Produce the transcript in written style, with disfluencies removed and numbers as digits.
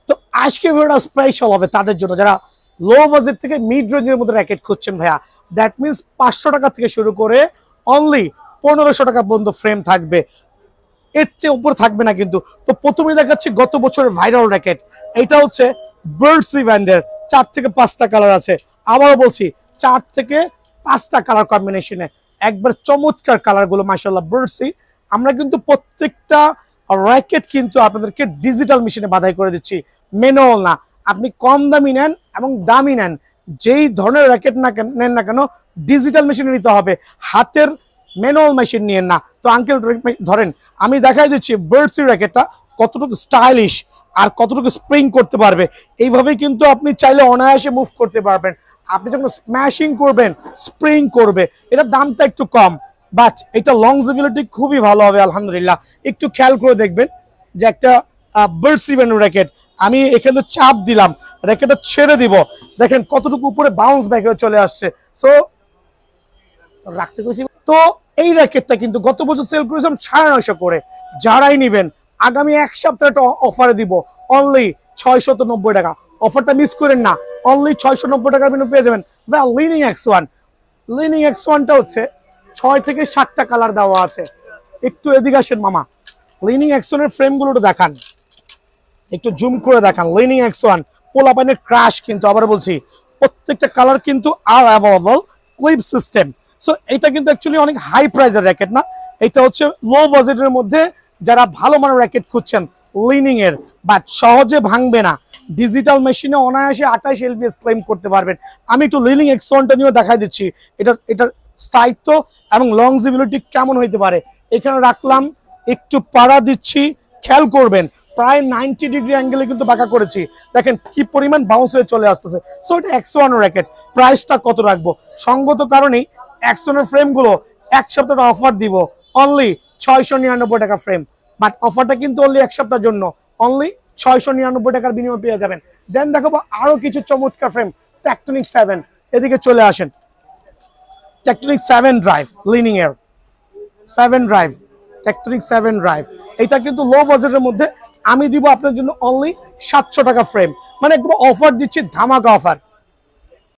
তো আজকে ভিডিওটা স্পেশাল হবে তাদের জন্য যারা লো বাজেট থেকে মিড রেঞ্জের মধ্যে র্যাকেট খুঁজছেন ভাইয়া। দ্যাট মিনস 500 টাকা থেকে শুরু করে অনলি 1500 টাকা পর্যন্ত ফ্রেম থাকবে, এর চেয়ে উপর থাকবে না কিন্তু। তো প্রথমেই দেখাচ্ছি গত বছরের ভাইরাল র্যাকেট। এটা হচ্ছে বার্ডসি ব্র্যান্ডের, 4 থেকে 5টা কালার আছে। আবারও বলছি 4 থেকে 5টা কালার কম্বিনেশনে একবার চমৎকার কালারগুলো মাশাআল্লাহ বার্ডসি। আমরা কিন্তু প্রত্যেকটা র্যাকেট কিন্তু আপনাদেরকে ডিজিটাল মেশিনে বাধাই করে দিচ্ছি, ম্যানুয়াল না। আপনি কম দামি নেন এবং দামি নেন, যেই ধরনের র্যাকেট না নেন না কেন ডিজিটাল মেশিনে নিতে হবে, হাতের ম্যানুয়াল মেশিন নিয়েন না। তো আঙ্কেল ধরেন আমি দেখাই দিচ্ছি বার্ডসি র্যাকেটটা কতটুকু স্টাইলিশ আর কতটুকু স্প্রিং করতে পারবে। এইভাবেই কিন্তু আপনি চাইলে অনায়াসে মুভ করতে পারবেন। আপনি যখন স্ম্যাশিং করবেন স্প্রিং করবে। এটার দামটা একটু কম, বাট এটা লংজিবিলিটি খুবই ভালো হবে আলহামদুলিল্লাহ। একটু খেয়াল করে দেখবেন যে একটা বার্ডসি ব্র্যান্ডের র্যাকেট, আমি এখানে চাপ দিলাম, র্যাকেটটা ছেড়ে দিব, দেখেন কতটুকু উপরে বাউন্স ব্যাক হয়ে চলে আসছে। সো রাখতে করেছি। তো এই র্যাকেটটা কিন্তু গত বছর সেল করেছিলাম 950 করে। যারাই নেবেন আগামী এক সপ্তাহ একটা অফারে দিব, অনলি 690 টাকা। অফারটা মিস করেন না, অনলি 690 টাকার বিনিময়ে পেয়ে যাবেন লিনিং X1। লিনিং X1টা হচ্ছে 6 থেকে 7টা কালার দেওয়া আছে। একটু এদিকে আসেন মামা, লিনিং X1 এর ফ্রেমগুলো দেখান, একটু জুম করে দেখান। লিনিং X1 পোলাপাইনের ক্রাশ, কিন্তু আবার বলছি প্রত্যেকটা কালার কিন্তু আর অ্যাভেলেবল, ক্লিপ সিস্টেম। সো এটা কিন্তু অ্যাকচুয়ালি অনেক হাই প্রাইসের র্যাকেট না, এটা হচ্ছে লো বাজেটের মধ্যে যারা ভালো মানের র্যাকেট খুঁজছেন লিনিং এর, বাট সহজে ভাঙবে না, ডিজিটাল মেশিনে অনায়াসে 28 LBS ক্লেম করতে পারবেন। আমি একটু লিনিং X1টা নিয়েও দেখাই দিচ্ছি এটার স্থায়িত্ব এবং লংজিবিলিটি কেমন হইতে পারে। এখানে রাখলাম, একটু পাড়া দিচ্ছি, খেয়াল করবেন প্রায় 90 ডিগ্রি অ্যাঙ্গেলে কিন্তু বাঁকা করেছি, দেখেন কি পরিমাণ বাউন্স হয়ে চলে আসতেছে। সো এটা X1 র্যাকেট। প্রাইসটা কত রাখবো? সঙ্গত কারণেই X1 এর ফ্রেমগুলো এক সপ্তাহ অফার দিব, অনলি 699 টাকা ফ্রেম। বাট অফারটা কিন্তু অনলি এক সপ্তাহের জন্য, অনলি 699 টাকার বিনিময়ে পেয়ে যাবেন। দেন দেখাবো আরো কিছু চমৎকার ফ্রেম, টেকটনিক 7। এদিকে চলে আসেন, টেকটনিক 7 ড্রাইভ, লিনিং এর 7 ড্রাইভ, টেকটনিক 7 ড্রাইভ। এটা কিন্তু লো বাজেটের মধ্যে আমি দিব আপনার জন্য অনলি 700 টাকা ফ্রেম, মানে একদম অফার দিচ্ছি, ধামাকা অফার।